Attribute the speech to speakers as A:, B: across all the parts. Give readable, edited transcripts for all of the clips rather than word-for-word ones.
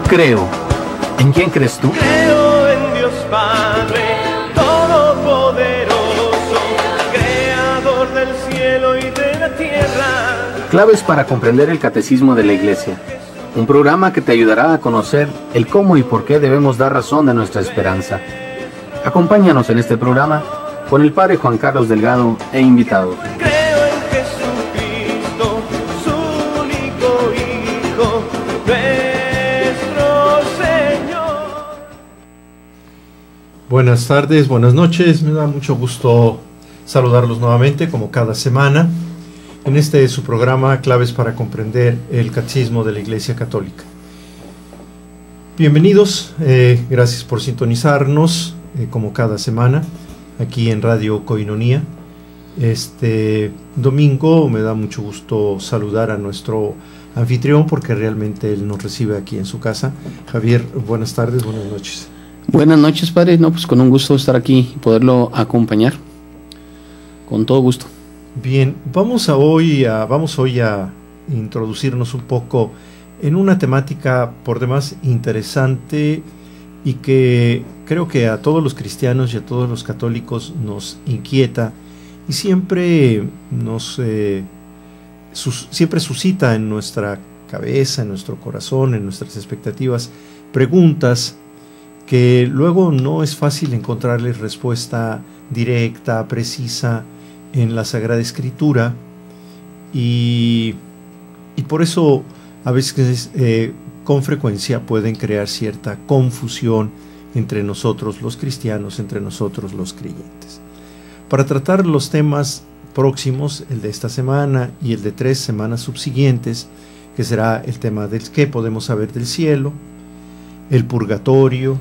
A: Creo. ¿En quién crees tú?
B: Creo en Dios Padre Todopoderoso, Creador del cielo y de la tierra.
A: Claves para comprender el Catecismo de la Iglesia. Un programa que te ayudará a conocer el cómo y por qué debemos dar razón de nuestra esperanza. Acompáñanos en este programa con el Padre Juan Carlos Delgado e invitados.
B: Creo en Jesucristo, su único Hijo, nuestro Señor.
C: Buenas tardes, buenas noches. Me da mucho gusto saludarlos nuevamente, como cada semana, en este su programa Claves para comprender el Catecismo de la Iglesia Católica. Bienvenidos, gracias por sintonizarnos, como cada semana, aquí en Radio Koinonía. Este domingo me da mucho gusto saludar a nuestro anfitrión, porque realmente él nos recibe aquí en su casa. Javier, buenas tardes, buenas noches.
A: Buenas noches, Padre. No, pues con un gusto estar aquí y poderlo acompañar. Con todo gusto.
C: Bien, vamos hoy a introducirnos un poco en una temática por demás interesante y que creo que a todos los cristianos y a todos los católicos nos inquieta y siempre siempre suscita en nuestra cabeza, en nuestro corazón, en nuestras expectativas, preguntas que luego no es fácil encontrarles respuesta directa, precisa en la Sagrada Escritura, y por eso a veces con frecuencia pueden crear cierta confusión entre nosotros los cristianos, entre nosotros los creyentes. Para tratar los temas próximos, el de esta semana y el de 3 semanas subsiguientes, que será el tema del qué podemos saber del cielo, el purgatorio,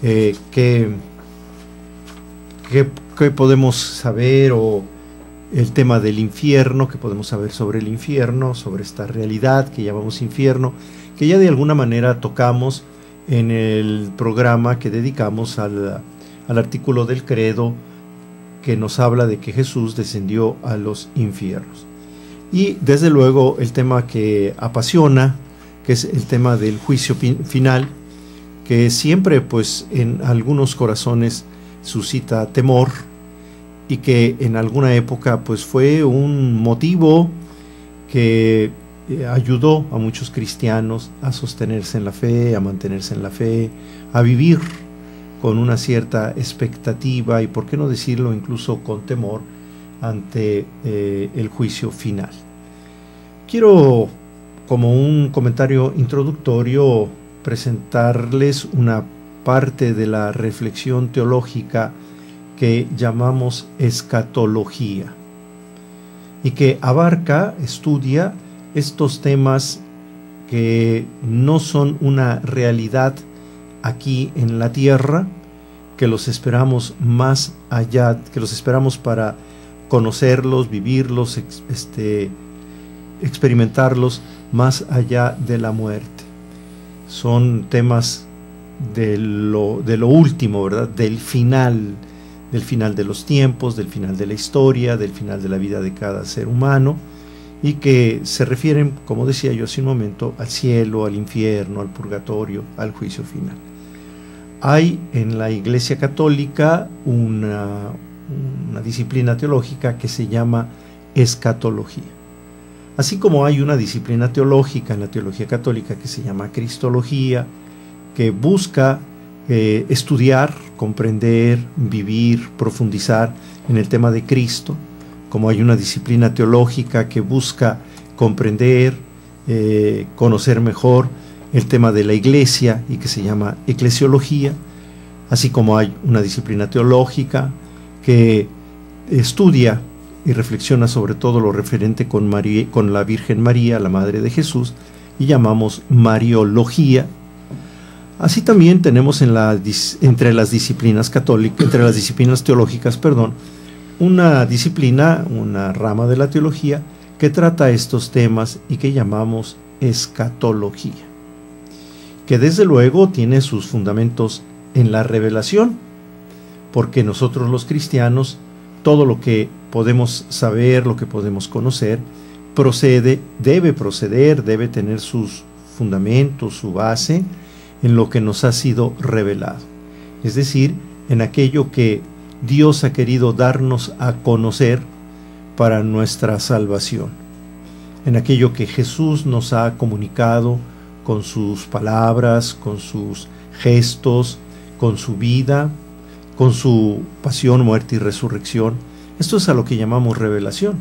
C: qué podemos saber, o el tema del infierno, que podemos saber sobre el infierno, sobre esta realidad que llamamos infierno, que ya de alguna manera tocamos en el programa que dedicamos al artículo del credo que nos habla de que Jesús descendió a los infiernos. Y desde luego el tema que apasiona, que es el tema del juicio final, que siempre pues en algunos corazones suscita temor, y que en alguna época pues fue un motivo que ayudó a muchos cristianos a sostenerse en la fe, a mantenerse en la fe, a vivir con una cierta expectativa y, por qué no decirlo, incluso con temor ante el juicio final. Quiero, como un comentario introductorio, presentarles una parte de la reflexión teológica que llamamos escatología, y que abarca, estudia estos temas que no son una realidad aquí en la tierra, que los esperamos más allá, que los esperamos para conocerlos, vivirlos, experimentarlos más allá de la muerte. Son temas de lo último, ¿verdad? Del final de los tiempos, del final de la historia, del final de la vida de cada ser humano, y que se refieren, como decía yo hace un momento, al cielo, al infierno, al purgatorio, al juicio final. Hay en la Iglesia Católica una disciplina teológica que se llama escatología. Así como hay una disciplina teológica en la teología católica que se llama cristología, que busca estudiar, comprender, vivir, profundizar en el tema de Cristo, como hay una disciplina teológica que busca comprender, conocer mejor el tema de la Iglesia y que se llama eclesiología, así como hay una disciplina teológica que estudia y reflexiona sobre todo lo referente con la Virgen María, la Madre de Jesús, y llamamos Mariología. Así también tenemos entre las disciplinas teológicas, una disciplina, una rama de la teología que trata estos temas y que llamamos escatología, que desde luego tiene sus fundamentos en la revelación, porque nosotros los cristianos, todo lo que podemos saber, lo que podemos conocer, debe tener sus fundamento, su base, en lo que nos ha sido revelado. Es decir, en aquello que Dios ha querido darnos a conocer para nuestra salvación. En aquello que Jesús nos ha comunicado con sus palabras, con sus gestos, con su vida, con su pasión, muerte y resurrección. Esto es a lo que llamamos revelación,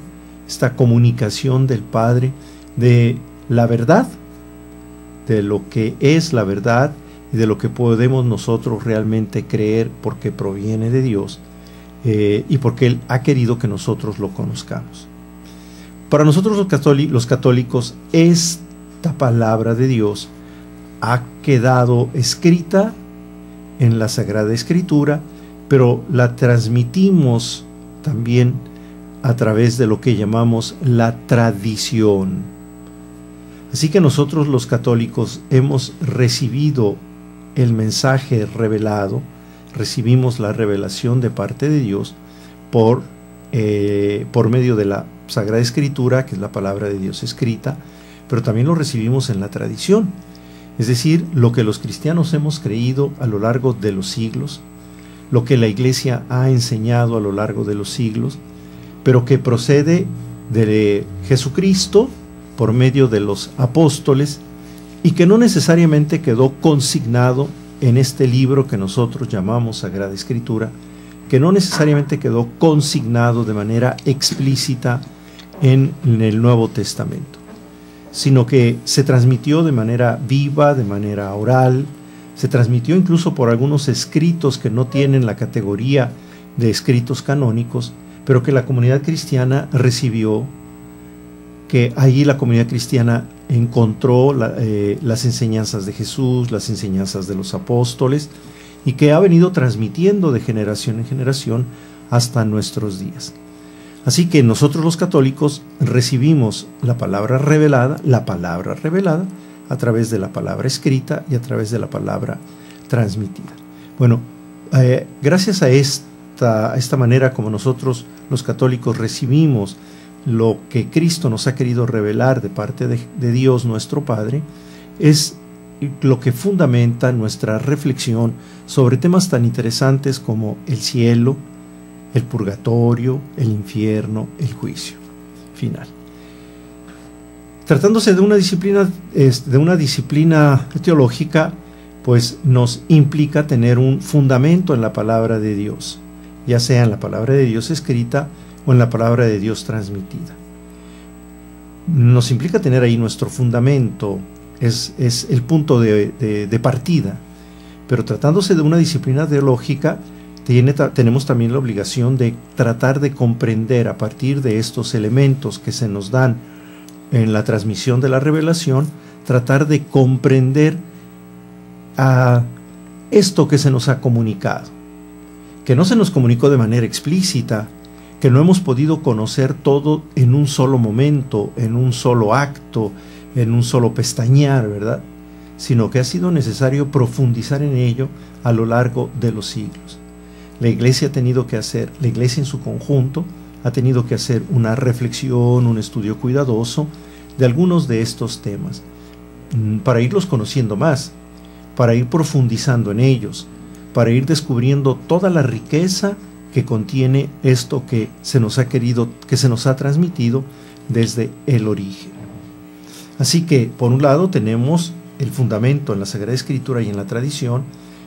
C: esta comunicación del Padre de la verdad, de lo que es la verdad y de lo que podemos nosotros realmente creer porque proviene de Dios y porque Él ha querido que nosotros lo conozcamos. Para nosotros los católicos, esta palabra de Dios ha quedado escrita en la Sagrada Escritura, pero la transmitimos también a través de lo que llamamos la tradición. Así que nosotros los católicos hemos recibido el mensaje revelado, recibimos la revelación de parte de Dios por medio de la Sagrada Escritura, que es la palabra de Dios escrita, pero también lo recibimos en la tradición, es decir, lo que los cristianos hemos creído a lo largo de los siglos, lo que la Iglesia ha enseñado a lo largo de los siglos, pero que procede de Jesucristo por medio de los apóstoles y que no necesariamente quedó consignado en este libro que nosotros llamamos Sagrada Escritura, que no necesariamente quedó consignado de manera explícita en el Nuevo Testamento, sino que se transmitió de manera viva, de manera oral, se transmitió incluso por algunos escritos que no tienen la categoría de escritos canónicos, pero que la comunidad cristiana recibió, que allí la comunidad cristiana encontró las enseñanzas de Jesús, las enseñanzas de los apóstoles, y que ha venido transmitiendo de generación en generación hasta nuestros días. Así que nosotros los católicos recibimos la palabra revelada a través de la palabra escrita y a través de la palabra transmitida. Bueno, gracias a esta manera como nosotros los católicos recibimos lo que Cristo nos ha querido revelar de parte de Dios nuestro Padre, es lo que fundamenta nuestra reflexión sobre temas tan interesantes como el cielo, el purgatorio, el infierno, el juicio final. Tratándose de una disciplina teológica, pues nos implica tener un fundamento en la palabra de Dios, ya sea en la palabra de Dios escrita o en la palabra de Dios transmitida. Nos implica tener ahí nuestro fundamento, es el punto de partida, pero tratándose de una disciplina teológica, tenemos también la obligación de tratar de comprender a partir de estos elementos que se nos dan en la transmisión de la revelación, tratar de comprender a esto que se nos ha comunicado, que no se nos comunicó de manera explícita, que no hemos podido conocer todo en un solo momento, en un solo acto, en un solo pestañear, ¿verdad? Sino que ha sido necesario profundizar en ello a lo largo de los siglos. La Iglesia la Iglesia en su conjunto, ha tenido que hacer una reflexión, un estudio cuidadoso de algunos de estos temas, para irlos conociendo más, para ir profundizando en ellos, para ir descubriendo toda la riqueza que contiene esto que se nos ha transmitido desde el origen. Así que, por un lado, tenemos el fundamento en la Sagrada Escritura y en la tradición,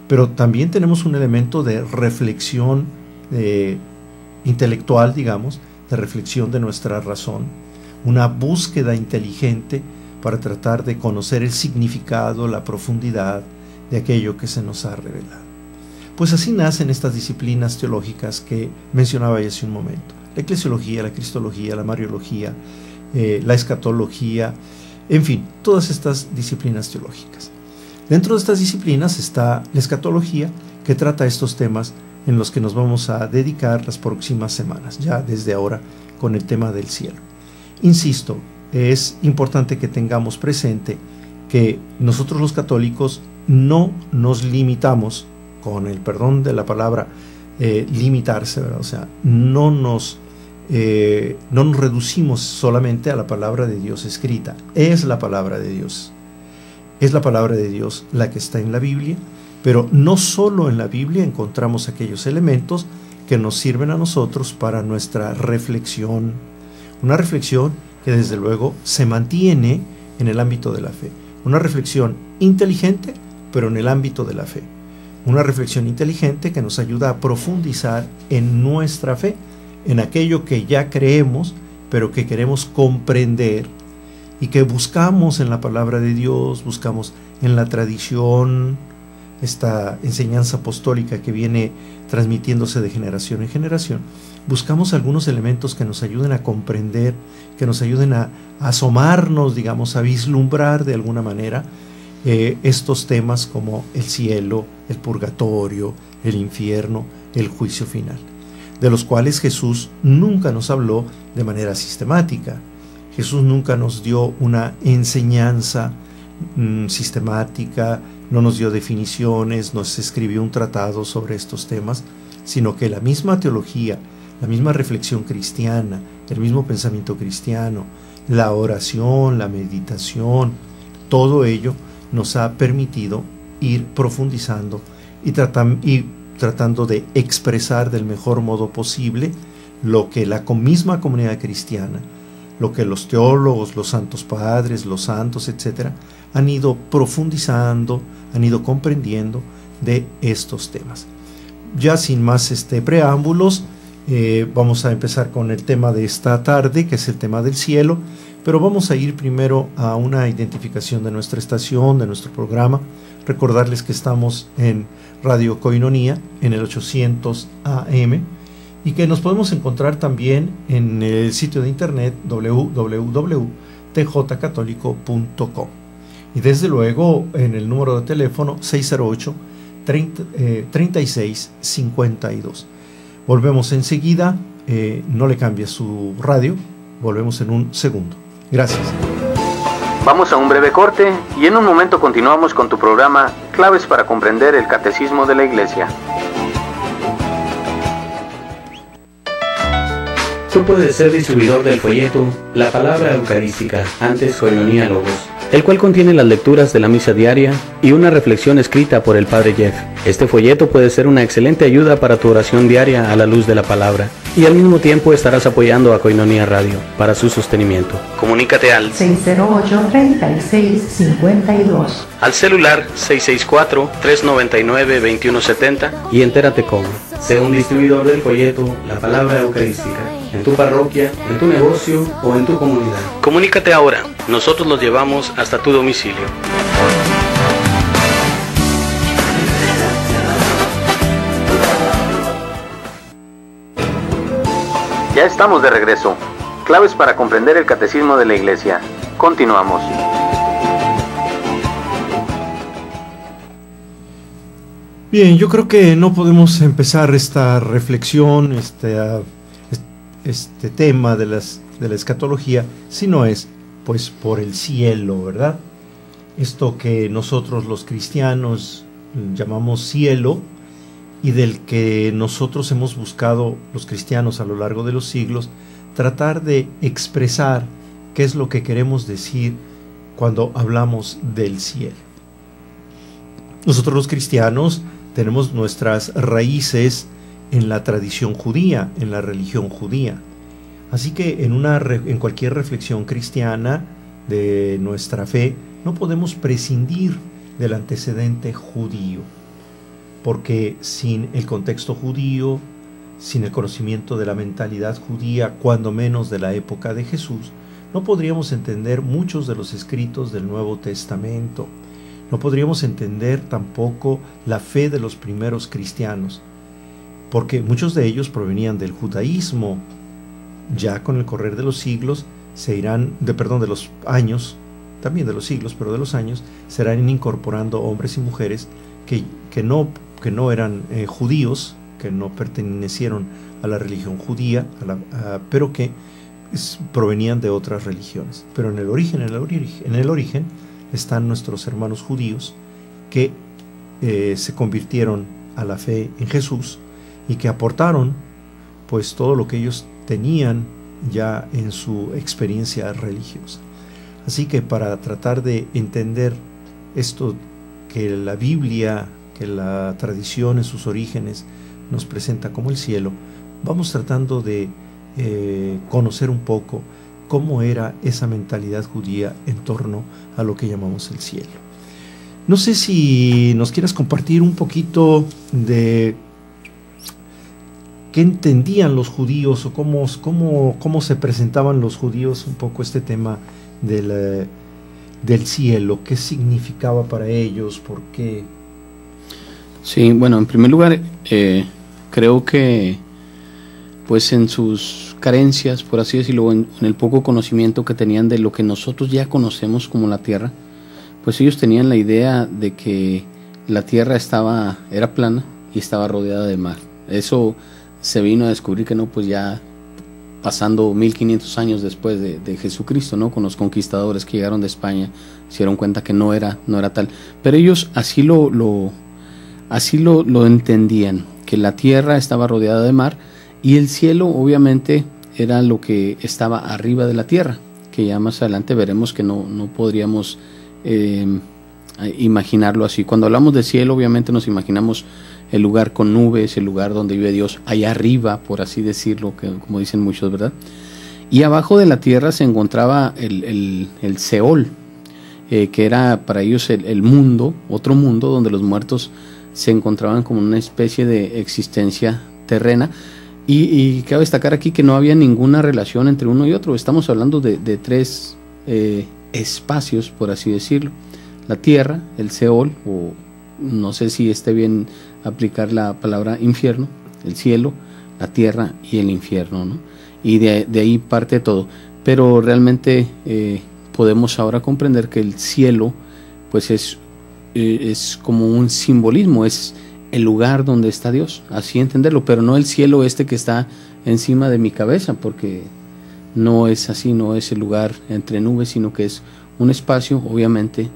C: pero también tenemos un elemento de reflexión intelectual, digamos, de reflexión de nuestra razón, una búsqueda inteligente para tratar de conocer el significado, la profundidad de aquello que se nos ha revelado. Pues así nacen estas disciplinas teológicas que mencionaba ya hace un momento: la eclesiología, la cristología, la mariología, la escatología, en fin, todas estas disciplinas teológicas. Dentro de estas disciplinas está la escatología, que trata estos temas en los que nos vamos a dedicar las próximas semanas, ya desde ahora con el tema del cielo. Insisto, es importante que tengamos presente que nosotros los católicos no nos limitamos, con el perdón de la palabra limitarse, ¿verdad? O sea, no nos reducimos solamente a la palabra de Dios escrita, es la palabra de Dios. Es la palabra de Dios la que está en la Biblia, pero no solo en la Biblia encontramos aquellos elementos que nos sirven a nosotros para nuestra reflexión. Una reflexión que desde luego se mantiene en el ámbito de la fe. Una reflexión inteligente, pero en el ámbito de la fe. Una reflexión inteligente que nos ayuda a profundizar en nuestra fe, en aquello que ya creemos, pero que queremos comprender y que buscamos en la palabra de Dios, buscamos en la tradición, esta enseñanza apostólica que viene transmitiéndose de generación en generación. Buscamos algunos elementos que nos ayuden a comprender, que nos ayuden a asomarnos, digamos, a vislumbrar de alguna manera estos temas como el cielo, el purgatorio, el infierno, el juicio final, de los cuales Jesús nunca nos habló de manera sistemática. Jesús nunca nos dio una enseñanza sistemática, no nos dio definiciones, nos escribió un tratado sobre estos temas, sino que la misma teología, la misma reflexión cristiana, el mismo pensamiento cristiano, la oración, la meditación, todo ello nos ha permitido ir profundizando y tratando de expresar del mejor modo posible lo que la misma comunidad cristiana, lo que los teólogos, los santos padres, los santos, etcétera, han ido profundizando, han ido comprendiendo de estos temas. Ya sin más preámbulos, vamos a empezar con el tema de esta tarde, que es el tema del cielo, pero vamos a ir primero a una identificación de nuestra estación, de nuestro programa. Recordarles que estamos en Radio Koinonia, en el 800 AM, y que nos podemos encontrar también en el sitio de internet www.tjcatólico.com, y desde luego en el número de teléfono 608-3652. Volvemos enseguida, no le cambie su radio, volvemos en un segundo. Gracias.
A: Vamos a un breve corte y en un momento continuamos con tu programa Claves para comprender el Catecismo de la Iglesia. Tú puedes ser distribuidor del folleto La Palabra Eucarística, antes Koinonia Logos, el cual contiene las lecturas de la misa diaria y una reflexión escrita por el Padre Jeff. Este folleto puede ser una excelente ayuda para tu oración diaria a la luz de la palabra, y al mismo tiempo estarás apoyando a Koinonia Radio para su sostenimiento. Comunícate al
D: 608-3652,
A: al celular 664-399-2170 y entérate cómo. Sé un distribuidor del folleto La Palabra Eucarística, en tu parroquia, en tu negocio o en tu comunidad. Comunícate ahora, nosotros los llevamos hasta tu domicilio. Ya estamos de regreso. Claves para comprender el Catecismo de la Iglesia. Continuamos.
C: Bien, yo creo que no podemos empezar esta reflexión, este tema de la escatología, si no es, pues, por el cielo, ¿verdad? Esto que nosotros los cristianos llamamos cielo, y del que nosotros hemos buscado, los cristianos, a lo largo de los siglos, tratar de expresar qué es lo que queremos decir cuando hablamos del cielo. Nosotros los cristianos tenemos nuestras raíces en la tradición judía, en la religión judía. Así que en cualquier reflexión cristiana de nuestra fe no podemos prescindir del antecedente judío, porque sin el contexto judío, sin el conocimiento de la mentalidad judía, cuando menos de la época de Jesús, no podríamos entender muchos de los escritos del Nuevo Testamento. No podríamos entender tampoco la fe de los primeros cristianos, porque muchos de ellos provenían del judaísmo. Ya con el correr de los siglos de los años, también de los siglos, pero de los años, se irán incorporando hombres y mujeres que no eran judíos, que no pertenecieron a la religión judía, pero que provenían de otras religiones. Pero en el origen están nuestros hermanos judíos que se convirtieron a la fe en Jesús y que aportaron pues todo lo que ellos tenían ya en su experiencia religiosa. Así que para tratar de entender esto que la Biblia, que la tradición en sus orígenes nos presenta como el cielo, vamos tratando de conocer un poco cómo era esa mentalidad judía en torno a lo que llamamos el cielo. No sé si nos quieras compartir un poquito de qué entendían los judíos o cómo se presentaban los judíos un poco este tema del cielo, qué significaba para ellos, por qué.
A: Sí, bueno, en primer lugar, creo que pues en sus carencias, por así decirlo, en el poco conocimiento que tenían de lo que nosotros ya conocemos como la tierra, pues ellos tenían la idea de que la tierra era plana y estaba rodeada de mar. Eso se vino a descubrir que no, pues ya pasando 1500 años después de Jesucristo, ¿no? Con los conquistadores que llegaron de España, se dieron cuenta que no era tal. Pero ellos así lo entendían, que la tierra estaba rodeada de mar y el cielo obviamente era lo que estaba arriba de la tierra, que ya más adelante veremos que no podríamos imaginarlo así. Cuando hablamos de cielo, obviamente nos imaginamos el lugar con nubes, el lugar donde vive Dios, allá arriba, por así decirlo, que, como dicen muchos, ¿verdad? Y abajo de la tierra se encontraba el Seol, que era para ellos el mundo, otro mundo, donde los muertos se encontraban como una especie de existencia terrena. Y cabe destacar aquí que no había ninguna relación entre uno y otro. Estamos hablando de tres espacios, por así decirlo: la tierra, el Seol, o no sé si esté bien aplicar la palabra infierno, el cielo, la tierra y el infierno, ¿no? Y de ahí parte todo. Pero realmente podemos ahora comprender que el cielo pues es como un simbolismo, es el lugar donde está Dios, así entenderlo, pero no el cielo que está encima de mi cabeza, porque no es así, no es el lugar entre nubes, sino que es un espacio, obviamente,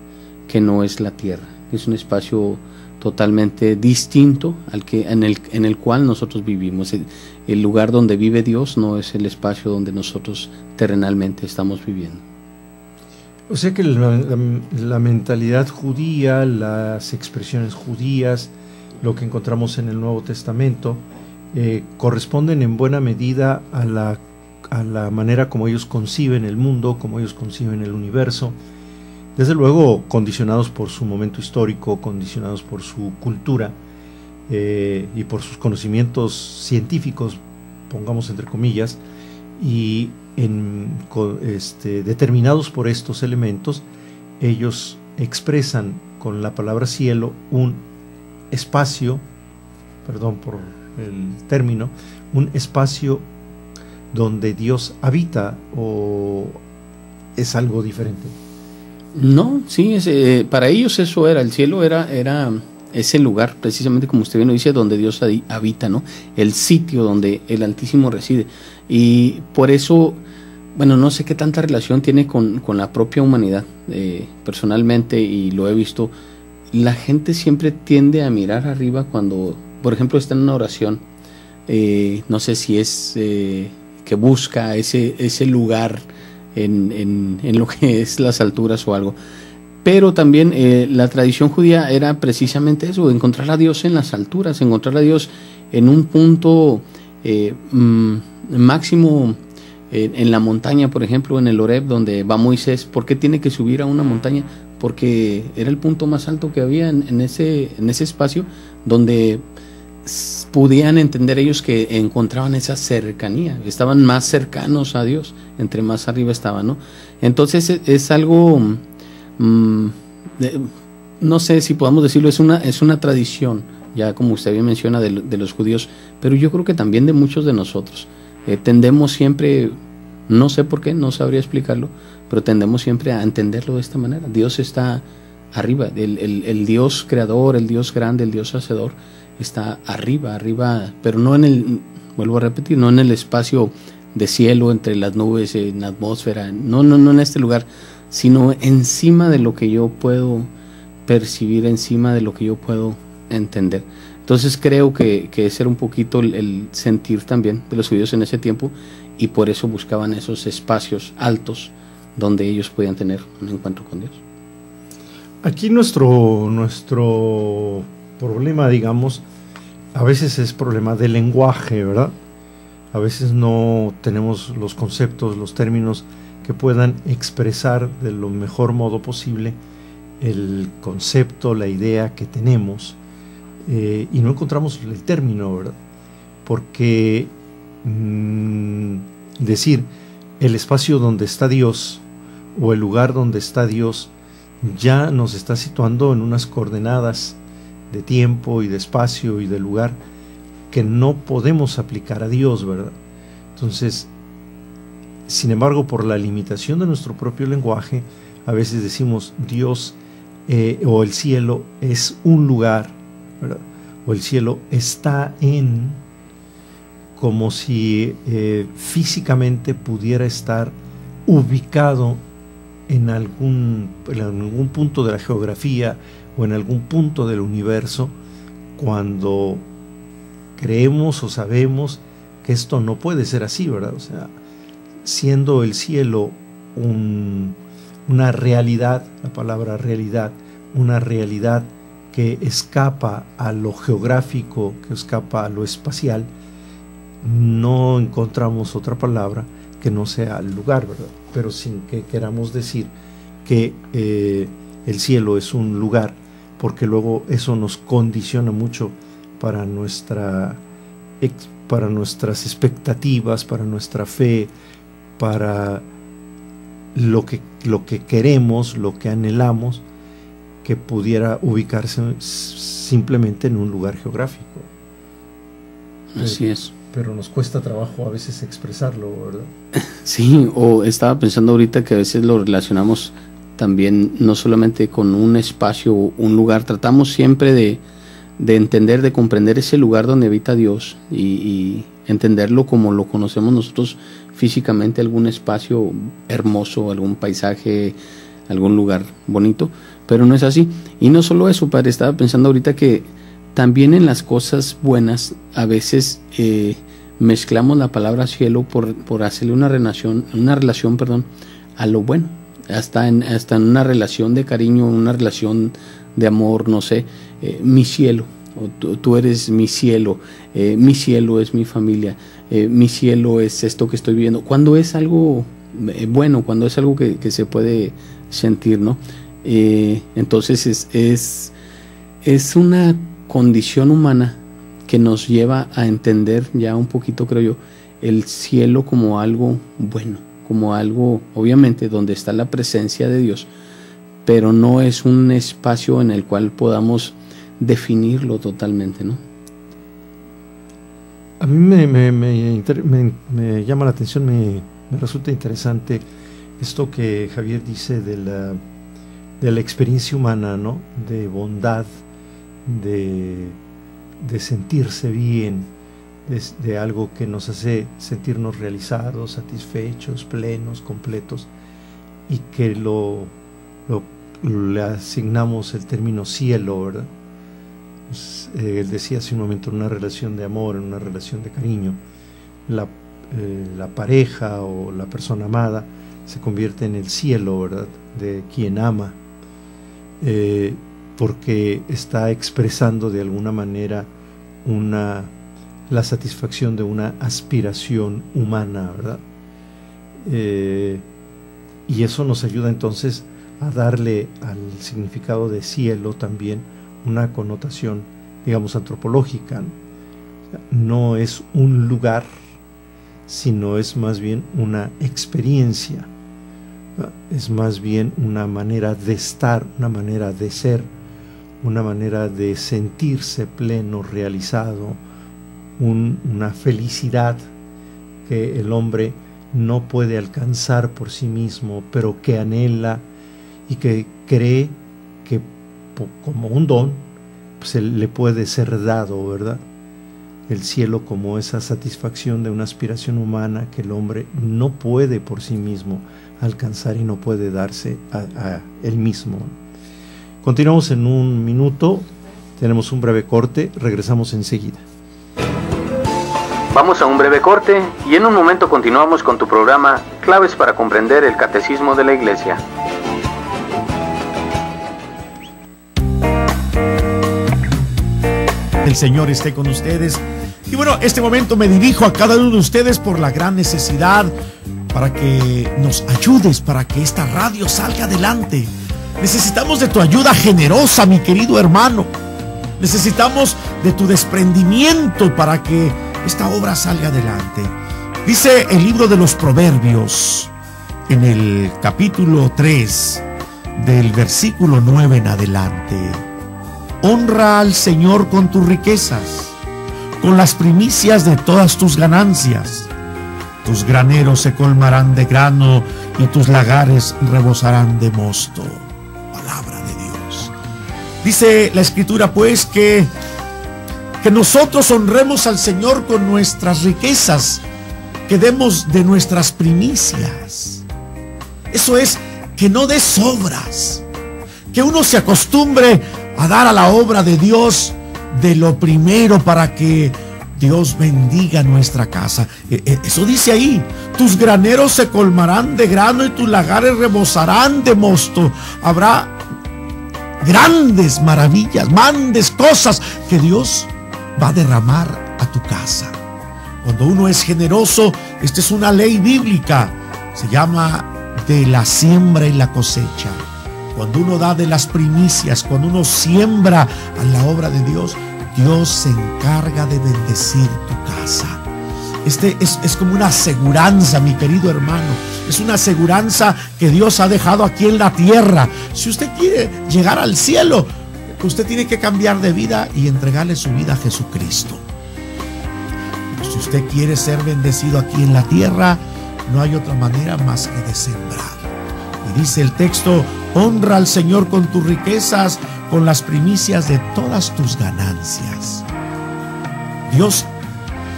A: que no es la tierra, es un espacio totalmente distinto al que en el cual nosotros vivimos. El lugar donde vive Dios no es el espacio donde nosotros terrenalmente estamos viviendo.
C: O sea que la mentalidad judía, las expresiones judías, lo que encontramos en el Nuevo Testamento, corresponden en buena medida a la manera como ellos conciben el mundo, como ellos conciben el universo. Desde luego condicionados por su momento histórico, condicionados por su cultura y por sus conocimientos científicos, pongamos entre comillas, y determinados por estos elementos, ellos expresan con la palabra cielo un espacio, perdón por el término, un espacio donde Dios habita, o es algo diferente.
A: No, sí, para ellos eso era, el cielo era ese lugar, precisamente como usted bien lo dice, donde Dios habita, ¿no? El sitio donde el Altísimo reside. Y por eso, bueno, no sé qué tanta relación tiene con la propia humanidad. Personalmente, y lo he visto, la gente siempre tiende a mirar arriba cuando, por ejemplo, está en una oración. No sé si es que busca ese lugar en lo que es las alturas o algo, pero también la tradición judía era precisamente eso, encontrar a Dios en las alturas, encontrar a Dios en un punto máximo, en la montaña, por ejemplo, en el Horeb, donde va Moisés. ¿Por qué tiene que subir a una montaña? Porque era el punto más alto que había en ese espacio, donde podían entender ellos que encontraban esa cercanía, estaban más cercanos a Dios, entre más arriba estaban, ¿no? Entonces es algo, no sé si podamos decirlo, es una tradición, ya como usted bien menciona, de los judíos, pero yo creo que también de muchos de nosotros. Tendemos siempre, no sé por qué, no sabría explicarlo, pero tendemos siempre a entenderlo de esta manera. Dios está arriba, el Dios creador, el Dios grande, el Dios hacedor, está arriba, pero no vuelvo a repetir, no en el espacio de cielo, entre las nubes, en la atmósfera, no en este lugar, sino encima de lo que yo puedo percibir, encima de lo que yo puedo entender. Entonces creo que ese era un poquito el sentir también de los judíos en ese tiempo, y por eso buscaban esos espacios altos donde ellos podían tener un encuentro con Dios.
C: Aquí nuestro problema, digamos, a veces es problema de lenguaje, ¿verdad? A veces no tenemos los conceptos, los términos que puedan expresar de lo mejor modo posible el concepto, la idea que tenemos, y no encontramos el término, ¿verdad? Porque decir el espacio donde está Dios o el lugar donde está Dios ya nos está situando en unas coordenadas de tiempo y de espacio y de lugar que no podemos aplicar a Dios, ¿verdad? Entonces, sin embargo, por la limitación de nuestro propio lenguaje, a veces decimos Dios o el cielo es un lugar, ¿verdad? O el cielo está en, como si físicamente pudiera estar ubicado en algún punto de la geografía o en algún punto del universo, cuando creemos o sabemos que esto no puede ser así, ¿verdad? O sea, siendo el cielo una realidad, la palabra realidad, una realidad que escapa a lo geográfico, que escapa a lo espacial, no encontramos otra palabra que no sea el lugar, ¿verdad? Pero sin que queramos decir que el cielo es un lugar, porque luego eso nos condiciona mucho para nuestras expectativas, para nuestra fe, para lo que queremos, lo que anhelamos, que pudiera ubicarse simplemente en un lugar geográfico.
A: Así es.
C: Pero nos cuesta trabajo a veces expresarlo, ¿verdad?
A: Sí, o estaba pensando ahorita que a veces lo relacionamos también no solamente con un espacio, un lugar, tratamos siempre de entender, de comprender ese lugar donde habita Dios y entenderlo como lo conocemos nosotros físicamente, algún espacio hermoso, algún paisaje, algún lugar bonito, pero no es así. Y no solo eso, padre, estaba pensando ahorita que también en las cosas buenas a veces mezclamos la palabra cielo por hacerle una relación a lo bueno, hasta en una relación de cariño, una relación de amor, no sé, mi cielo, o tú eres mi cielo es mi familia, mi cielo es esto que estoy viviendo, cuando es algo bueno, cuando es algo que se puede sentir, ¿no? Entonces es una condición humana que nos lleva a entender ya un poquito, creo yo, el cielo como algo bueno, como algo, obviamente, donde está la presencia de Dios, pero no es un espacio en el cual podamos definirlo totalmente, ¿no?
C: A mí me llama la atención, me resulta interesante esto que Javier dice de la experiencia humana, ¿no? De bondad, de sentirse bien, de algo que nos hace sentirnos realizados, satisfechos, plenos, completos, y que le asignamos el término cielo, ¿verdad? Pues, él decía hace un momento, en una relación de amor, en una relación de cariño, la pareja o la persona amada se convierte en el cielo, ¿verdad?, de quien ama, porque está expresando de alguna manera la satisfacción de una aspiración humana, ¿verdad? Y eso nos ayuda entonces a darle al significado de cielo también una connotación, digamos, antropológica. No es un lugar, sino es más bien una experiencia, ¿verdad? Es más bien una manera de estar, una manera de ser, una manera de sentirse pleno, realizado, una felicidad que el hombre no puede alcanzar por sí mismo, pero que anhela y que cree que como un don pues le puede ser dado, ¿verdad? El cielo como esa satisfacción de una aspiración humana que el hombre no puede por sí mismo alcanzar y no puede darse a él mismo. Continuamos en un minuto, tenemos un breve corte, regresamos enseguida.
A: Vamos a un breve corte y en un momento continuamos con tu programa Claves para comprender el Catecismo de la Iglesia.
D: El Señor esté con ustedes. Y bueno, este momento me dirijo a cada uno de ustedes por la gran necesidad para que nos ayudes, para que esta radio salga adelante. Necesitamos de tu ayuda generosa, mi querido hermano. Necesitamos de tu desprendimiento para que esta obra salga adelante. Dice el libro de los Proverbios, en el capítulo 3, del versículo 9 en adelante: honra al Señor con tus riquezas, con las primicias de todas tus ganancias. Tus graneros se colmarán de grano y tus lagares rebosarán de mosto. Palabra de Dios. Dice la Escritura, pues, que nosotros honremos al Señor con nuestras riquezas, que demos de nuestras primicias. Eso es, que no des sobras, que uno se acostumbre a dar a la obra de Dios de lo primero para que Dios bendiga nuestra casa. Eso dice ahí: tus graneros se colmarán de grano y tus lagares rebosarán de mosto. Habrá grandes maravillas, grandes cosas que Dios va a derramar a tu casa. Cuando uno es generoso, esta es una ley bíblica, se llama de la siembra y la cosecha. Cuando uno da de las primicias, cuando uno siembra a la obra de Dios, Dios se encarga de bendecir tu casa. Es como una aseguranza, mi querido hermano. Es una aseguranza que Dios ha dejado aquí en la tierra. Si usted quiere llegar al cielo, usted tiene que cambiar de vida y entregarle su vida a Jesucristo. Si usted quiere ser bendecido aquí en la tierra, no hay otra manera más que de sembrar. Y dice el texto: honra al Señor con tus riquezas, con las primicias de todas tus ganancias. Dios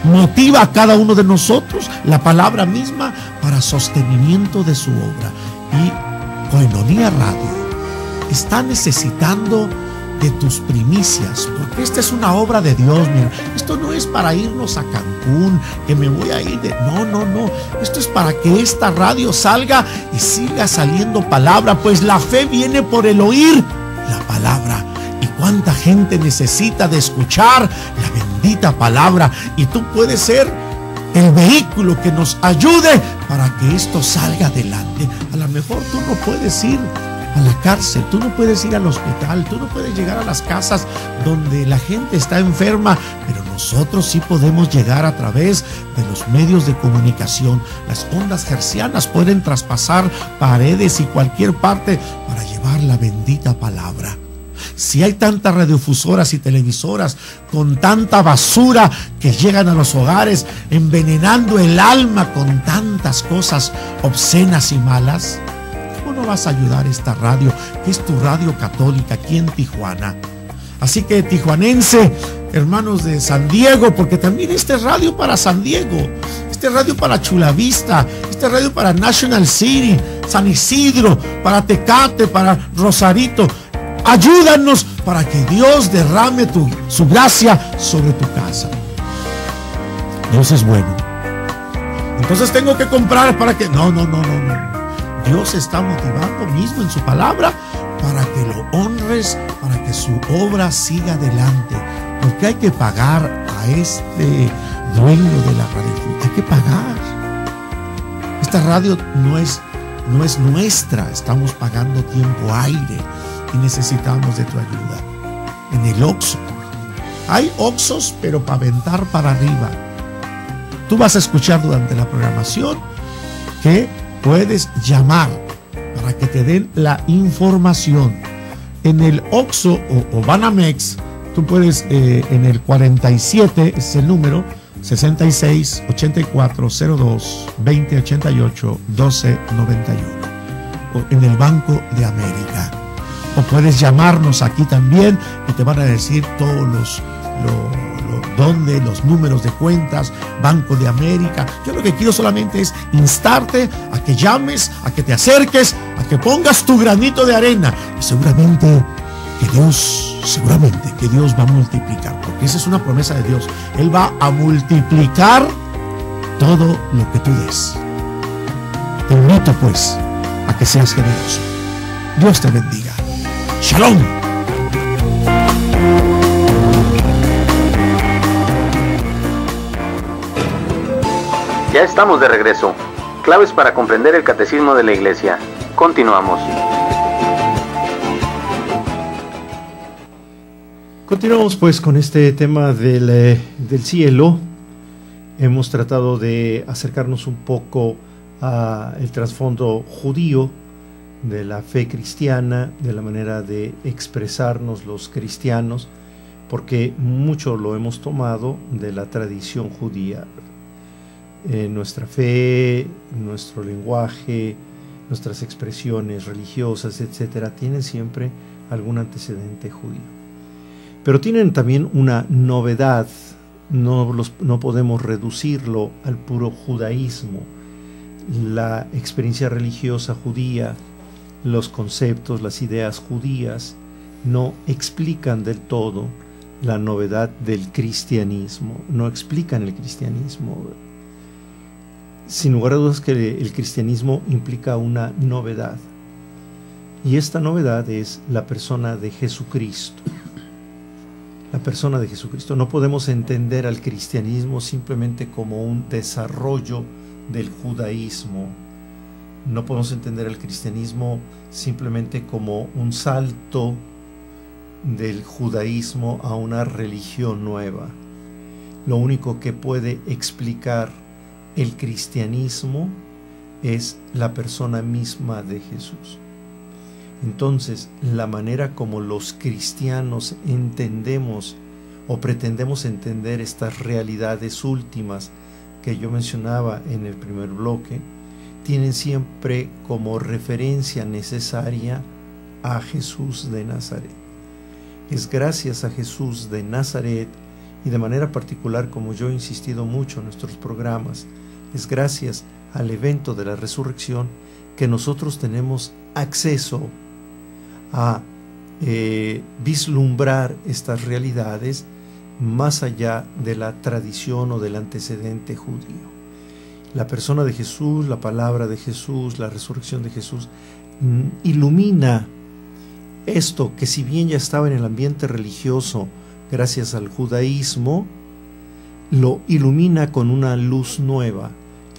D: motiva a cada uno de nosotros, la palabra misma, para sostenimiento de su obra. Y Koinonia Radio está necesitando de tus primicias, porque esta es una obra de Dios. Mira, esto no es para irnos a Cancún, que me voy a ir de... No. Esto es para que esta radio salga y siga saliendo palabra, pues la fe viene por el oír la palabra. Y cuánta gente necesita de escuchar la bendita palabra, y tú puedes ser el vehículo que nos ayude para que esto salga adelante. A lo mejor tú no puedes ir a la cárcel, tú no puedes ir al hospital, tú no puedes llegar a las casas donde la gente está enferma, pero nosotros sí podemos llegar a través de los medios de comunicación. Las ondas hercianas pueden traspasar paredes y cualquier parte para llevar la bendita palabra. Si hay tantas radiofusoras y televisoras con tanta basura que llegan a los hogares, envenenando el alma con tantas cosas obscenas y malas, ¿cómo no vas a ayudar esta radio, que es tu radio católica aquí en Tijuana? Así que, tijuanense, hermanos de San Diego, porque también este es radio para San Diego, este es radio para Chula Vista, este es radio para National City, San Isidro, para Tecate, para Rosarito. Ayúdanos para que Dios derrame su gracia sobre tu casa. Dios es bueno. Entonces tengo que comprar para que... No. Dios está motivando mismo en su palabra para que lo honres, para que su obra siga adelante. Porque hay que pagar a este dueño de la radio. Hay que pagar. Esta radio no es nuestra. Estamos pagando tiempo aire y necesitamos de tu ayuda. En el Oxxo hay Oxxos, pero para aventar para arriba. Tú vas a escuchar durante la programación que puedes llamar para que te den la información. En el Oxxo o Banamex, tú puedes en el 47, es el número 66 84 02 20 88 12 91, o en el Banco de América. O puedes llamarnos aquí también y te van a decir todos los números de cuentas, Banco de América. Yo lo que quiero solamente es instarte a que llames, a que te acerques, a que pongas tu granito de arena, y seguramente que Dios va a multiplicar, porque esa es una promesa de Dios. Él va a multiplicar todo lo que tú des. Te invito pues a que seas generoso. Dios te bendiga. Shalom.
A: Ya estamos de regreso. Claves para comprender el catecismo de la Iglesia. Continuamos.
C: Continuamos pues con este tema del cielo. Hemos tratado de acercarnos un poco al trasfondo judío de la fe cristiana, de la manera de expresarnos los cristianos, porque mucho lo hemos tomado de la tradición judía. Nuestra fe, nuestro lenguaje, nuestras expresiones religiosas, etcétera, tienen siempre algún antecedente judío. Pero tienen también una novedad, no podemos reducirlo al puro judaísmo. La experiencia religiosa judía, los conceptos, las ideas judías, no explican del todo la novedad del cristianismo, no explican el cristianismo. Sin lugar a dudas que el cristianismo implica una novedad, y esta novedad es la persona de Jesucristo. La persona de Jesucristo. No podemos entender al cristianismo simplemente como un desarrollo del judaísmo. No podemos entender al cristianismo simplemente como un salto del judaísmo a una religión nueva. Lo único que puede explicar el cristianismo es la persona misma de Jesús. Entonces, la manera como los cristianos entendemos o pretendemos entender estas realidades últimas que yo mencionaba en el primer bloque, tienen siempre como referencia necesaria a Jesús de Nazaret. Es gracias a Jesús de Nazaret, y de manera particular, como yo he insistido mucho en nuestros programas, es gracias al evento de la resurrección que nosotros tenemos acceso a vislumbrar estas realidades más allá de la tradición o del antecedente judío. La persona de Jesús, la palabra de Jesús, la resurrección de Jesús ilumina esto que, si bien ya estaba en el ambiente religioso gracias al judaísmo, lo ilumina con una luz nueva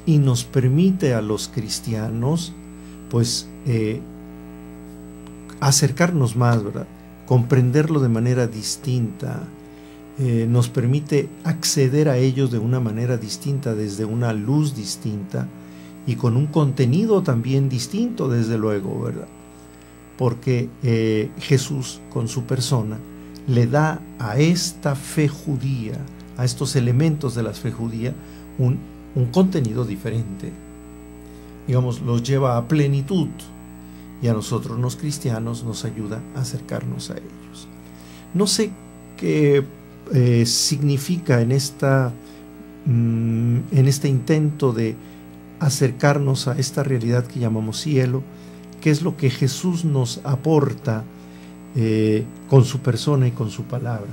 C: y nos permite a los cristianos pues acercarnos más, ¿verdad? Comprenderlo de manera distinta, nos permite acceder a ellos de una manera distinta, desde una luz distinta y con un contenido también distinto, desde luego, ¿verdad? Porque Jesús, con su persona, le da a esta fe judía, a estos elementos de la fe judía, un contenido diferente. Digamos, los lleva a plenitud, y a nosotros los cristianos nos ayuda a acercarnos a ellos. No sé qué significa en este intento de acercarnos a esta realidad que llamamos cielo, qué es lo que Jesús nos aporta con su persona y con su palabra.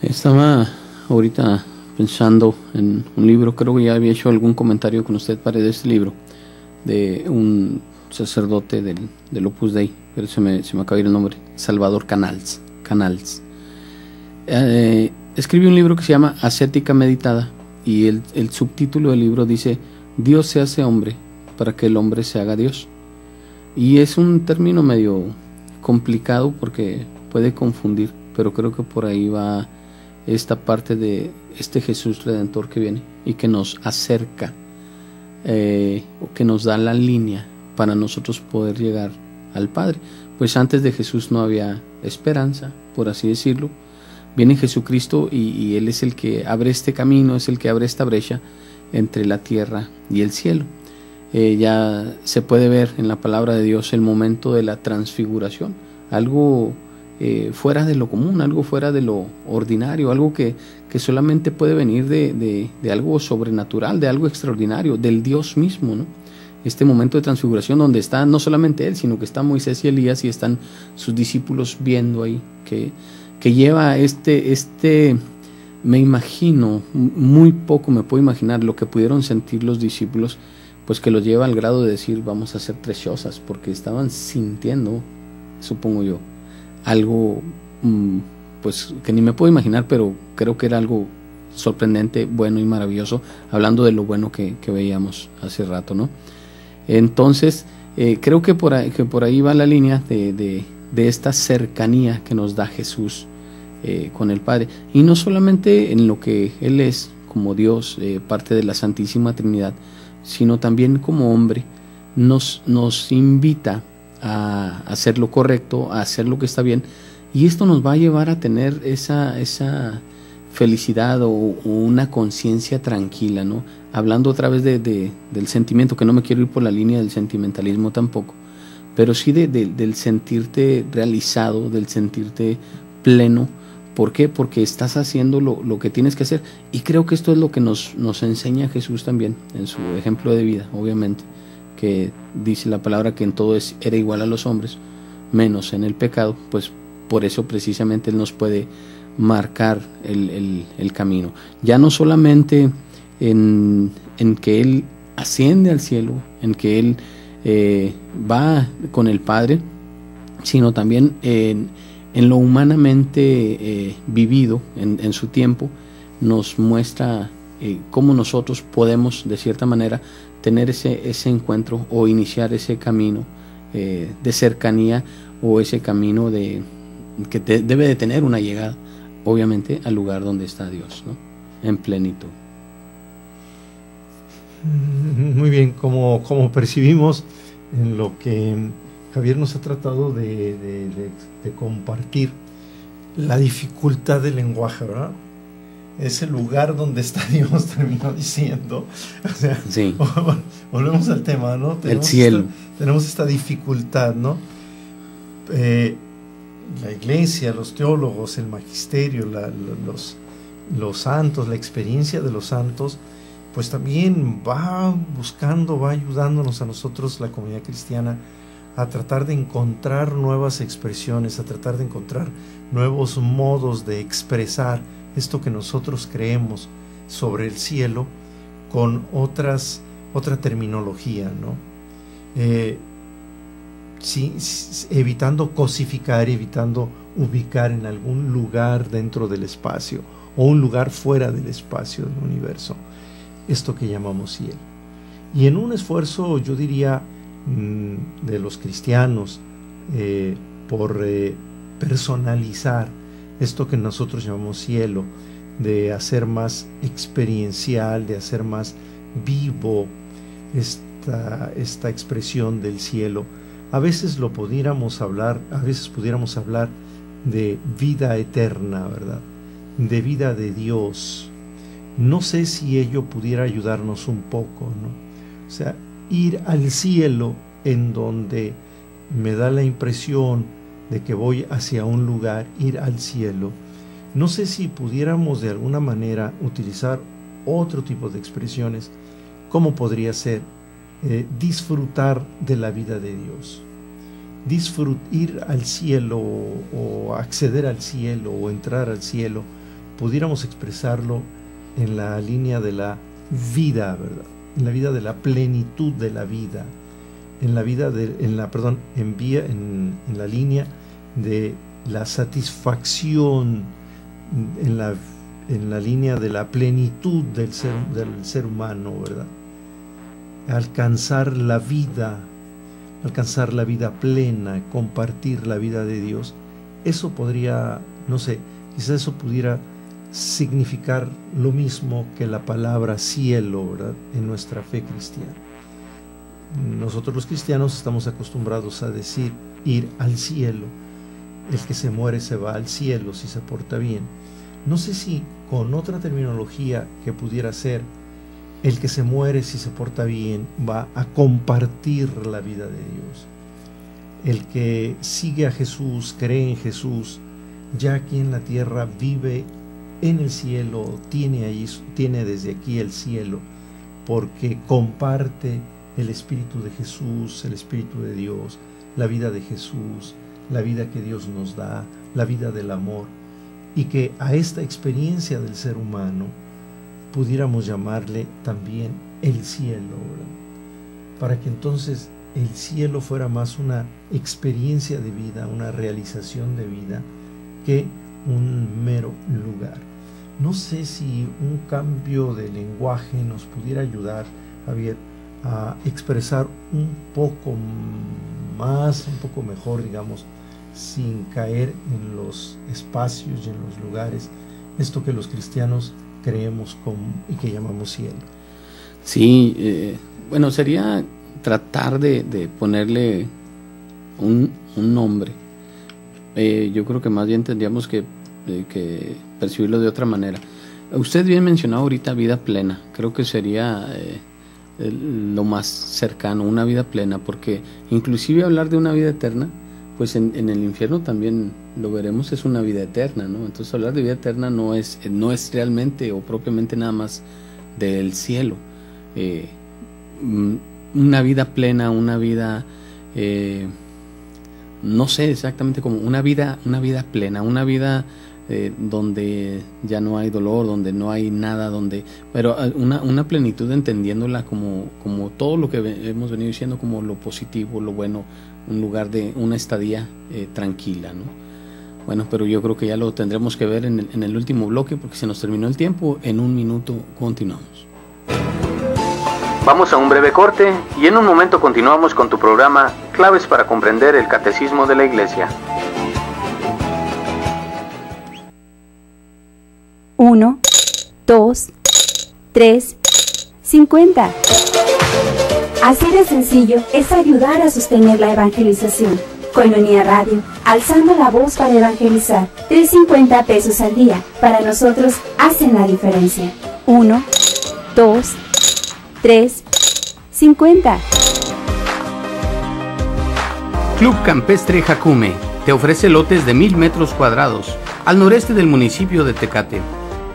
A: Estaba ahorita pensando en un libro, creo que ya había hecho algún comentario con usted para este libro, de un sacerdote del Opus Dei, pero se me acaba de ir el nombre, Salvador Canals. Escribió un libro que se llama Ascética Meditada, y el subtítulo del libro dice: Dios se hace hombre para que el hombre se haga Dios. Y es un término medio complicado porque puede confundir, pero creo que por ahí va esta parte de este Jesús Redentor que viene y que nos acerca, o que nos da la línea para nosotros poder llegar al Padre. Pues antes de Jesús no había esperanza, por así decirlo. Viene Jesucristo y Él es el que abre este camino, es el que abre esta brecha entre la tierra y el cielo. Ya se puede ver en la palabra de Dios el momento de la transfiguración, algo fuera de lo común, algo fuera de lo ordinario, algo que solamente puede venir de algo sobrenatural, de algo extraordinario, del Dios mismo, ¿no? Este momento de transfiguración donde está no solamente Él, sino que está Moisés y Elías y están sus discípulos viendo ahí, que lleva me imagino, muy poco me puedo imaginar lo que pudieron sentir los discípulos, pues que los lleva al grado de decir: vamos a ser preciosas, porque estaban sintiendo, supongo yo, algo pues que ni me puedo imaginar, pero creo que era algo sorprendente, bueno y maravilloso, hablando de lo bueno que veíamos hace rato, ¿no? Entonces, creo que por ahí va la línea de esta cercanía que nos da Jesús con el Padre, y no solamente en lo que Él es como Dios, parte de la Santísima Trinidad, sino también como hombre, nos invita a hacer lo correcto, a hacer lo que está bien, y esto nos va a llevar a tener esa felicidad o una conciencia tranquila, ¿no? Hablando otra vez del sentimiento, que no me quiero ir por la línea del sentimentalismo tampoco, pero sí del sentirte realizado, del sentirte pleno. ¿Por qué? Porque estás haciendo lo que tienes que hacer, y creo que esto es lo que nos enseña Jesús también en su ejemplo de vida, obviamente, que dice la palabra que en todo era igual a los hombres, menos en el pecado. Pues por eso precisamente Él nos puede marcar el camino, ya no solamente en que Él asciende al cielo, en que Él va con el Padre, sino también en lo humanamente vivido en su tiempo. Nos muestra cómo nosotros podemos de cierta manera tener ese encuentro o iniciar ese camino de cercanía, o ese camino que debe de tener una llegada, obviamente, al lugar donde está Dios, ¿no? En plenitud.
C: Muy bien, como percibimos en lo que Javier nos ha tratado de compartir, la dificultad del lenguaje, ¿verdad? Ese lugar donde está Dios, terminó diciendo. O sea,
A: sí.
C: Volvemos al tema, ¿no?
A: El cielo.
C: Tenemos esta dificultad, ¿no? La iglesia, los teólogos, el magisterio, los santos, la experiencia de los santos, pues también va ayudándonos a nosotros, la comunidad cristiana, a tratar de encontrar nuevas expresiones, a tratar de encontrar nuevos modos de expresar esto que nosotros creemos sobre el cielo con otra terminología, ¿no? Sí, evitando cosificar, evitando ubicar en algún lugar dentro del espacio o un lugar fuera del espacio del universo esto que llamamos cielo. Y en un esfuerzo, yo diría, de los cristianos por personalizar esto que nosotros llamamos cielo, de hacer más experiencial, de hacer más vivo esta expresión del cielo, a veces pudiéramos hablar de vida eterna, ¿verdad? De vida de Dios. No sé si ello pudiera ayudarnos un poco, ¿no? O sea, ir al cielo, en donde me da la impresión de que voy hacia un lugar, ir al cielo. No sé si pudiéramos de alguna manera utilizar otro tipo de expresiones. ¿Cómo podría ser? Disfrutar de la vida de Dios. Ir al cielo, o acceder al cielo, o entrar al cielo, pudiéramos expresarlo en la línea de la vida, ¿verdad? En la vida de la plenitud de la vida, en la línea de la satisfacción, en la línea de la plenitud del ser humano, ¿verdad? Alcanzar la vida plena, compartir la vida de Dios. Eso podría, no sé, quizás eso pudiera significar lo mismo que la palabra cielo, ¿verdad? En nuestra fe cristiana. Nosotros los cristianos estamos acostumbrados a decir ir al cielo. El que se muere se va al cielo si se porta bien. No sé si con otra terminología que pudiera ser, el que se muere si se porta bien va a compartir la vida de Dios. El que sigue a Jesús, cree en Jesús, ya aquí en la tierra vive en el cielo, tiene desde aquí el cielo, porque comparte el Espíritu de Jesús, el Espíritu de Dios, la vida de Jesús, la vida que Dios nos da, la vida del amor, y que a esta experiencia del ser humano pudiéramos llamarle también el cielo, ¿verdad? Para que entonces el cielo fuera más una experiencia de vida, una realización de vida, que un mero lugar. No sé si un cambio de lenguaje nos pudiera ayudar, Javier, a expresar un poco más, un poco mejor, digamos, sin caer en los espacios y en los lugares, esto que los cristianos creemos y que llamamos cielo.
A: Sí, bueno, sería tratar de ponerle un nombre. Yo creo que más bien tendríamos que percibirlo de otra manera. Usted bien mencionó ahorita vida plena. Creo que sería lo más cercano, una vida plena, porque inclusive hablar de una vida eterna, pues en el infierno también lo veremos, es una vida eterna, ¿no? Entonces hablar de vida eterna no es realmente o propiamente nada más del cielo. Una vida plena, una vida, no sé exactamente cómo, una vida plena, una vida donde ya no hay dolor, donde no hay nada, pero una plenitud entendiéndola como todo lo que hemos venido diciendo, como lo positivo, lo bueno, un lugar de una estadía tranquila, ¿no? Bueno, pero yo creo que ya lo tendremos que ver en el último bloque, porque se nos terminó el tiempo. En un minuto continuamos. Vamos a un breve corte y en un momento continuamos con tu programa Claves para comprender el Catecismo de la Iglesia.
E: 1, 2, 3, 50. Así de sencillo es ayudar a sostener la evangelización. Koinonia Radio, alzando la voz para evangelizar. 3.50 pesos al día. Para nosotros hacen la diferencia. 1, 2, 3, 50.
A: Club Campestre Jacume te ofrece lotes de 1000 metros cuadrados al noreste del municipio de Tecate.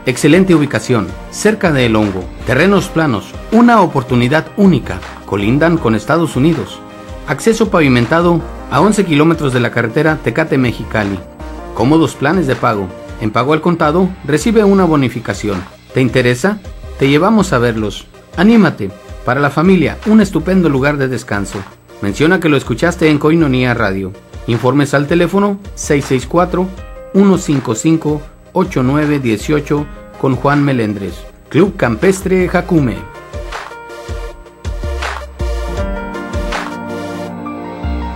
A: Excelente ubicación, cerca de El Hongo, terrenos planos, una oportunidad única, colindan con Estados Unidos. Acceso pavimentado a 11 kilómetros de la carretera Tecate-Mexicali. Cómodos planes de pago. En pago al contado, recibe una bonificación. ¿Te interesa? Te llevamos a verlos. Anímate. Para la familia, un estupendo lugar de descanso. Menciona que lo escuchaste en Koinonia Radio. Informes al teléfono 664-155-8918 con Juan Melendres. Club Campestre Jacume.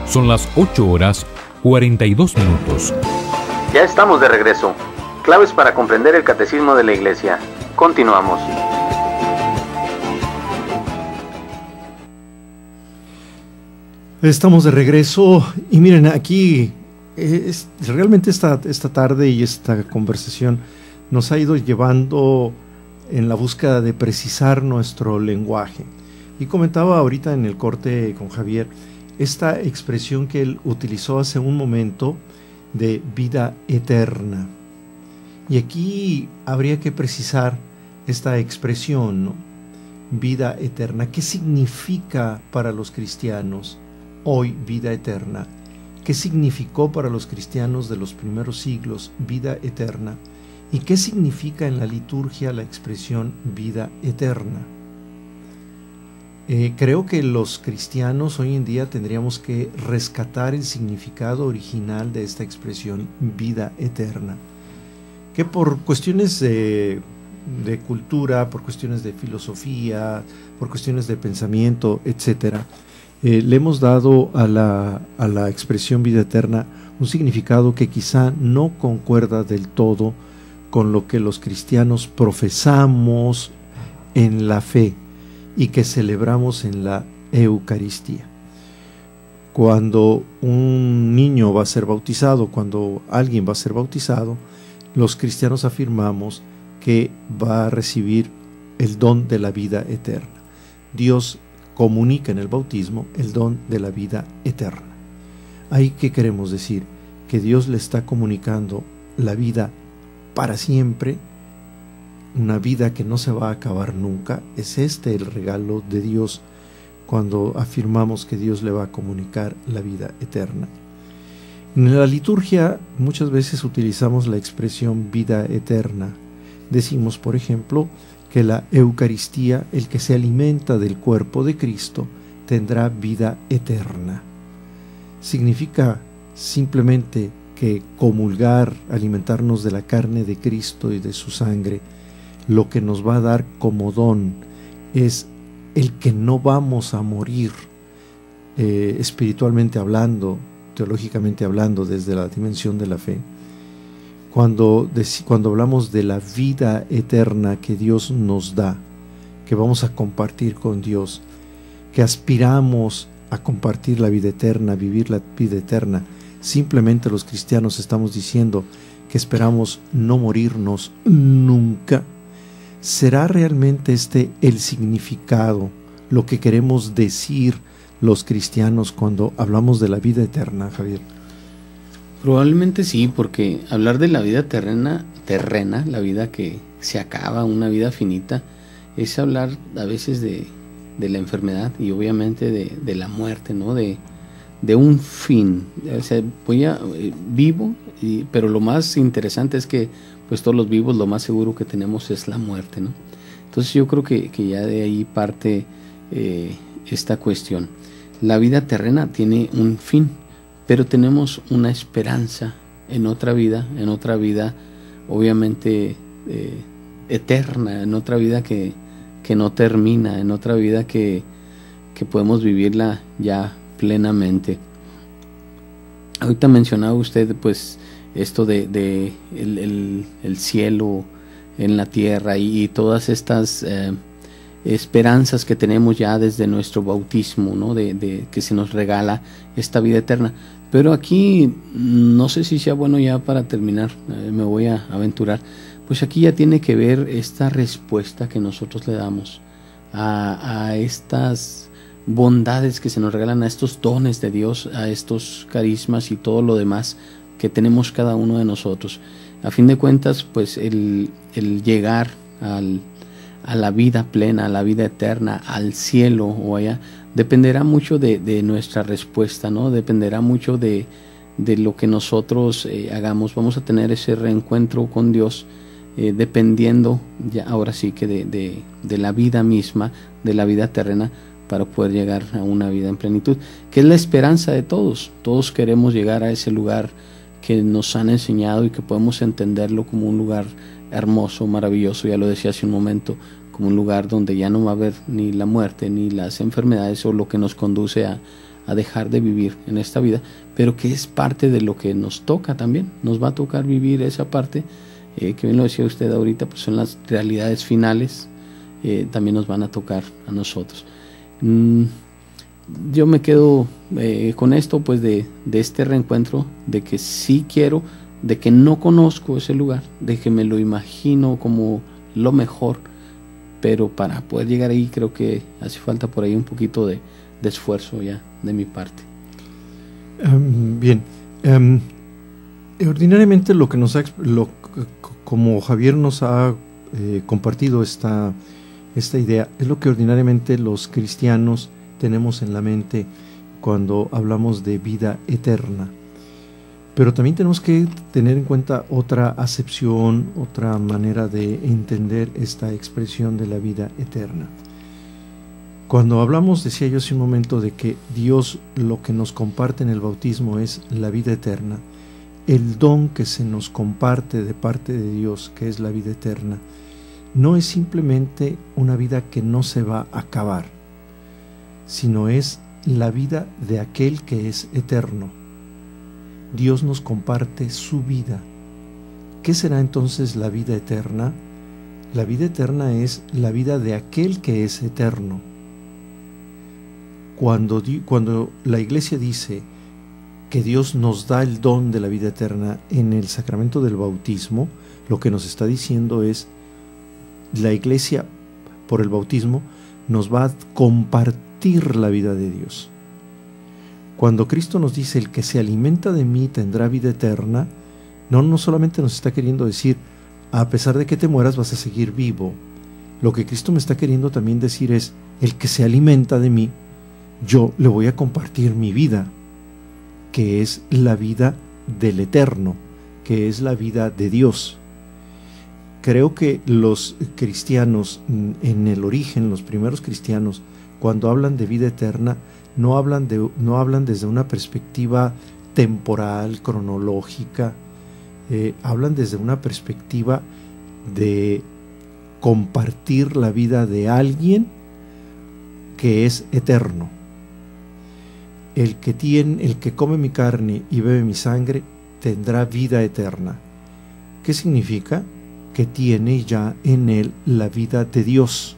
F: Son las 8:42.
A: Ya estamos de regreso. Claves para comprender el Catecismo de la Iglesia. Continuamos.
C: Estamos de regreso y miren, aquí realmente esta tarde y esta conversación nos ha ido llevando en la búsqueda de precisar nuestro lenguaje. Y comentaba ahorita en el corte con Javier esta expresión que él utilizó hace un momento de vida eterna. Y aquí habría que precisar esta expresión, ¿no? Vida eterna. ¿Qué significa para los cristianos hoy vida eterna? ¿Qué significó para los cristianos de los primeros siglos vida eterna? ¿Y qué significa en la liturgia la expresión vida eterna? Creo que los cristianos hoy en día tendríamos que rescatar el significado original de esta expresión vida eterna, que por cuestiones de cultura, por cuestiones de filosofía, por cuestiones de pensamiento, etcétera, le hemos dado a la expresión vida eterna un significado que quizá no concuerda del todo con lo que los cristianos profesamos en la fe y que celebramos en la Eucaristía. Cuando un niño va a ser bautizado, cuando alguien va a ser bautizado, los cristianos afirmamos que va a recibir el don de la vida eterna. Dios comunica en el bautismo el don de la vida eterna. ¿Ahí qué queremos decir? Que Dios le está comunicando la vida para siempre, una vida que no se va a acabar nunca. Es este el regalo de Dios cuando afirmamos que Dios le va a comunicar la vida eterna. En la liturgia muchas veces utilizamos la expresión vida eterna. Decimos, por ejemplo, que la Eucaristía, el que se alimenta del cuerpo de Cristo, tendrá vida eterna. Significa simplemente que comulgar, alimentarnos de la carne de Cristo y de su sangre, lo que nos va a dar como don es el que no vamos a morir, espiritualmente hablando, teológicamente hablando, desde la dimensión de la fe. Cuando hablamos de la vida eterna que Dios nos da, que vamos a compartir con Dios, que aspiramos a compartir la vida eterna, vivir la vida eterna, simplemente los cristianos estamos diciendo que esperamos no morirnos nunca. ¿Será realmente este el significado, lo que queremos decir los cristianos cuando hablamos de la vida eterna, Javier?
A: Probablemente sí, porque hablar de la vida terrena, la vida que se acaba, una vida finita, es hablar a veces de la enfermedad y obviamente de la muerte, ¿no? De un fin. O sea, vivo, pero lo más interesante es que pues todos los vivos lo más seguro que tenemos es la muerte, ¿no? Entonces yo creo que ya de ahí parte esta cuestión. La vida terrena tiene un fin, pero tenemos una esperanza en otra vida obviamente eterna, en otra vida que no termina, en otra vida que podemos vivirla ya plenamente. Ahorita mencionaba usted pues esto de el cielo en la tierra y todas estas esperanzas que tenemos ya desde nuestro bautismo, ¿no? De que se nos regala esta vida eterna. Pero aquí no sé si sea bueno ya para terminar, me voy a aventurar, pues aquí ya tiene que ver esta respuesta que nosotros le damos a estas bondades que se nos regalan, a estos dones de Dios, a estos carismas y todo lo demás que tenemos cada uno de nosotros. A fin de cuentas, pues el llegar a la vida plena, a la vida eterna, al cielo o allá, dependerá mucho de nuestra respuesta, ¿no? Dependerá mucho de lo que nosotros hagamos. Vamos a tener ese reencuentro con Dios dependiendo ya ahora sí que de la vida misma, de la vida terrena, para poder llegar a una vida en plenitud, que es la esperanza de todos. Todos queremos llegar a ese lugar que nos han enseñado y que podemos entenderlo como un lugar hermoso, maravilloso, ya lo decía hace un momento, como un lugar donde ya no va a haber ni la muerte, ni las enfermedades o lo que nos conduce a dejar de vivir en esta vida, pero que es parte de lo que nos toca también. Nos va a tocar vivir esa parte, que bien lo decía usted ahorita, pues son las realidades finales, también nos van a tocar a nosotros. Yo me quedo con esto, pues de este reencuentro, de que sí quiero, de que no conozco ese lugar, de que me lo imagino como lo mejor, pero para poder llegar ahí creo que hace falta por ahí un poquito de esfuerzo ya de mi parte.
C: Bien, ordinariamente lo que como Javier nos ha compartido esta idea, es lo que ordinariamente los cristianos tenemos en la mente cuando hablamos de vida eterna. Pero también tenemos que tener en cuenta otra acepción, otra manera de entender esta expresión de la vida eterna. Cuando hablamos, decía yo hace un momento, de que Dios lo que nos comparte en el bautismo es la vida eterna, el don que se nos comparte de parte de Dios, que es la vida eterna, no es simplemente una vida que no se va a acabar, sino es la vida de aquel que es eterno. Dios nos comparte su vida. ¿Qué será entonces la vida eterna? La vida eterna es la vida de aquel que es eterno. Cuando la Iglesia dice que Dios nos da el don de la vida eterna en el sacramento del bautismo, lo que nos está diciendo es: la Iglesia, por el bautismo, nos va a compartir la vida de Dios. Cuando Cristo nos dice: el que se alimenta de mí tendrá vida eterna, no solamente nos está queriendo decir, a pesar de que te mueras vas a seguir vivo. Lo que Cristo me está queriendo también decir es: el que se alimenta de mí, yo le voy a compartir mi vida, que es la vida del eterno, que es la vida de Dios. Creo que los cristianos, en el origen, los primeros cristianos, cuando hablan de vida eterna, no hablan desde una perspectiva temporal, cronológica, hablan desde una perspectiva de compartir la vida de alguien que es eterno. El que come mi carne y bebe mi sangre tendrá vida eterna. ¿Qué significa? Que tiene ya en él la vida de Dios,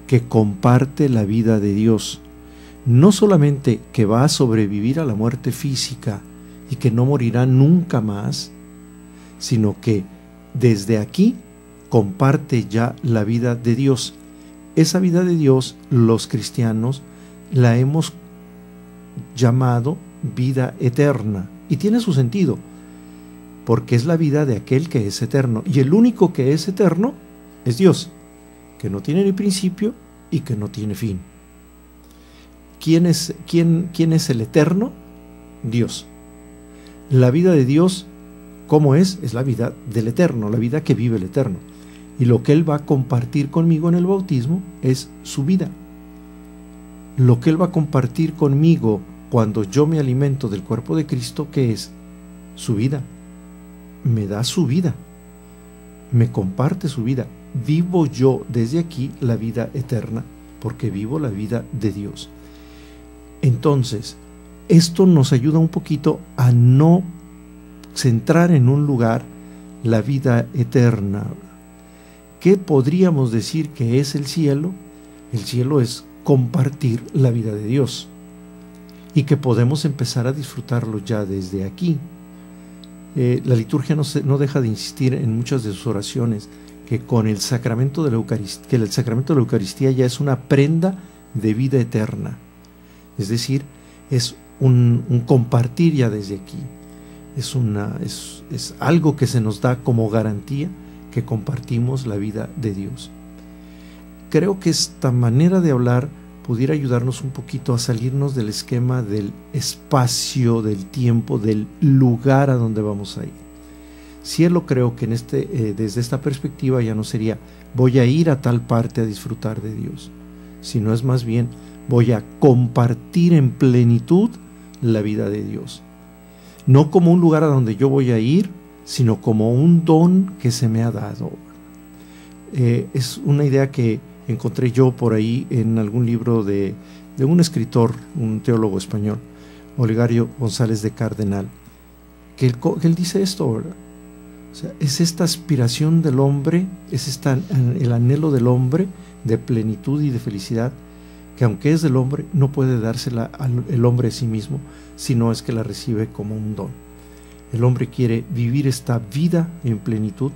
C: que comparte la vida de Dios. No solamente que va a sobrevivir a la muerte física y que no morirá nunca más, sino que desde aquí comparte ya la vida de Dios. Esa vida de Dios, los cristianos la hemos llamado vida eterna, y tiene su sentido, porque es la vida de aquel que es eterno, y el único que es eterno es Dios, que no tiene ni principio y que no tiene fin. ¿Quién es el eterno? Dios. La vida de Dios, ¿cómo es? Es la vida del eterno, la vida que vive el eterno. Y lo que Él va a compartir conmigo en el bautismo es su vida. Lo que Él va a compartir conmigo cuando yo me alimento del cuerpo de Cristo, ¿qué es? Su vida. Me da su vida. Me comparte su vida. Vivo yo desde aquí la vida eterna, porque vivo la vida de Dios. Entonces, esto nos ayuda un poquito a no centrar en un lugar la vida eterna. ¿Qué podríamos decir que es el cielo? El cielo es compartir la vida de Dios, y que podemos empezar a disfrutarlo ya desde aquí. La liturgia no deja de insistir en muchas de sus oraciones que con el sacramento de la Eucaristía, que el sacramento de la Eucaristía ya es una prenda de vida eterna. Es decir, es un compartir ya desde aquí. Es algo que se nos da como garantía que compartimos la vida de Dios. Creo que esta manera de hablar pudiera ayudarnos un poquito a salirnos del esquema del espacio, del tiempo, del lugar a donde vamos a ir. Cielo, creo que desde esta perspectiva ya no sería voy a ir a tal parte a disfrutar de Dios, sino es más bien voy a compartir en plenitud la vida de Dios. No como un lugar a donde yo voy a ir, sino como un don que se me ha dado. Es una idea que encontré yo por ahí en algún libro de un escritor, un teólogo español, Olegario González de Cardenal, que él dice esto, ¿verdad? O sea, es esta aspiración del hombre, es el anhelo del hombre de plenitud y de felicidad, que aunque es del hombre, no puede dársela el hombre a sí mismo, sino es que la recibe como un don. El hombre quiere vivir esta vida en plenitud,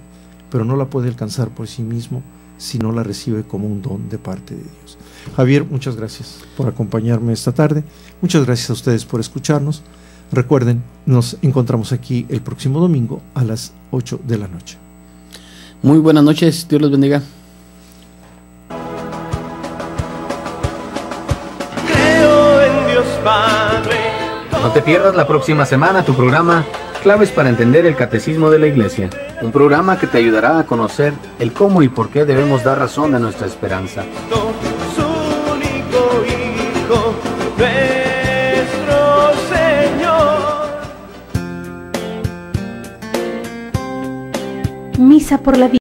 C: pero no la puede alcanzar por sí mismo, si no la recibe como un don de parte de Dios. Javier, muchas gracias por acompañarme esta tarde. Muchas gracias a ustedes por escucharnos. Recuerden, nos encontramos aquí el próximo domingo a las 8 de la noche.
A: Muy buenas noches, Dios los bendiga.
B: Creo en Dios Padre.
A: No te pierdas la próxima semana tu programa Claves para entender el Catecismo de la Iglesia, un programa que te ayudará a conocer el cómo y por qué debemos dar razón de nuestra esperanza.
B: Su único Hijo, nuestro Señor.
E: Misa por la vida.